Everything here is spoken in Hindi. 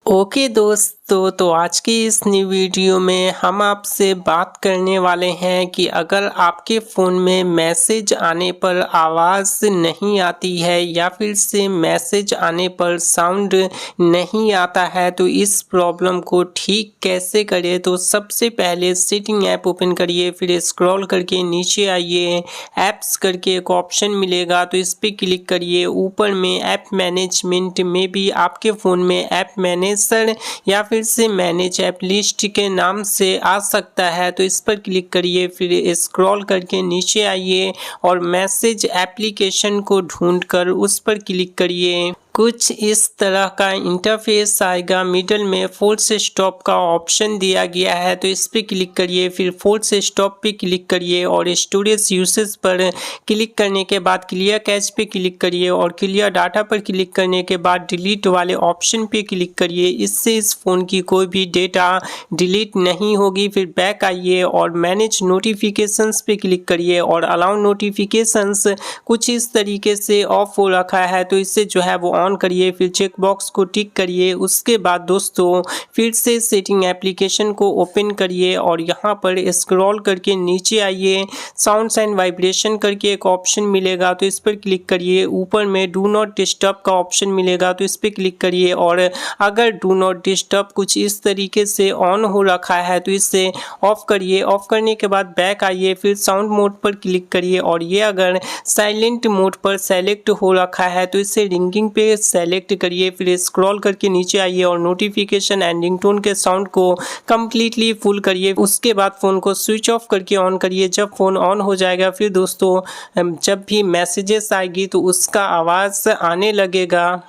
ओके दोस्तों, तो आज की इस नई वीडियो में हम आपसे बात करने वाले हैं कि अगर आपके फ़ोन में मैसेज आने पर आवाज़ नहीं आती है या फिर से मैसेज आने पर साउंड नहीं आता है तो इस प्रॉब्लम को ठीक कैसे करें। तो सबसे पहले सेटिंग ऐप ओपन करिए, फिर स्क्रॉल करके नीचे आइए, ऐप्स करके एक ऑप्शन मिलेगा तो इस पर क्लिक करिए। ऊपर में ऐप मैनेजमेंट में भी आपके फ़ोन में ऐप मैनेजर या फिर से मैनेज ऐप लिस्ट के नाम से आ सकता है, तो इस पर क्लिक करिए। फिर स्क्रॉल करके नीचे आइए और मैसेज एप्लीकेशन को ढूंढकर उस पर क्लिक करिए। कुछ इस तरह का इंटरफेस आएगा। मिडल में फोर्स स्टॉप का ऑप्शन दिया गया है, तो इस पर क्लिक करिए। फिर फोर्स स्टॉप पे क्लिक करिए और स्टोरेज यूसेज पर क्लिक करने के बाद क्लियर कैश पे क्लिक करिए और क्लियर डाटा पर क्लिक करने के बाद डिलीट वाले ऑप्शन पे क्लिक करिए। इससे इस फ़ोन की कोई भी डेटा डिलीट नहीं होगी। फिर बैक आइए और मैनेज नोटिफिकेशंस पे क्लिक करिए और अलाउ नोटिफिकेशंस कुछ इस तरीके से ऑफ हो रखा है, तो इससे जो है वो ऑन करिए। फिर चेक बॉक्स को टिक करिए। उसके बाद दोस्तों फिर से सेटिंग एप्लीकेशन को ओपन करिए और यहाँ पर स्क्रॉल करके नीचे आइए। साउंड्स एंड वाइब्रेशन करके एक ऑप्शन मिलेगा, तो इस पर क्लिक करिए। ऊपर में डू नॉट डिस्टर्ब का ऑप्शन मिलेगा, तो इस पर क्लिक करिए और अगर डू नॉट डिस्टर्ब कुछ इस तरीके से ऑन हो रखा है तो इसे ऑफ करिए। ऑफ करने के बाद बैक आइए, फिर साउंड मोड पर क्लिक करिए और ये अगर साइलेंट मोड पर सेलेक्ट हो रखा है तो इसे रिंगिंग पे सेलेक्ट करिए। फिर स्क्रॉल करके नीचे आइए और नोटिफिकेशन एंड रिंगटोन के साउंड को कम्प्लीटली फुल करिए। उसके बाद फ़ोन को स्विच ऑफ करके ऑन करिए। जब फ़ोन ऑन हो जाएगा फिर दोस्तों जब भी मैसेजेस आएगी तो उसका आवाज़ आने लगेगा।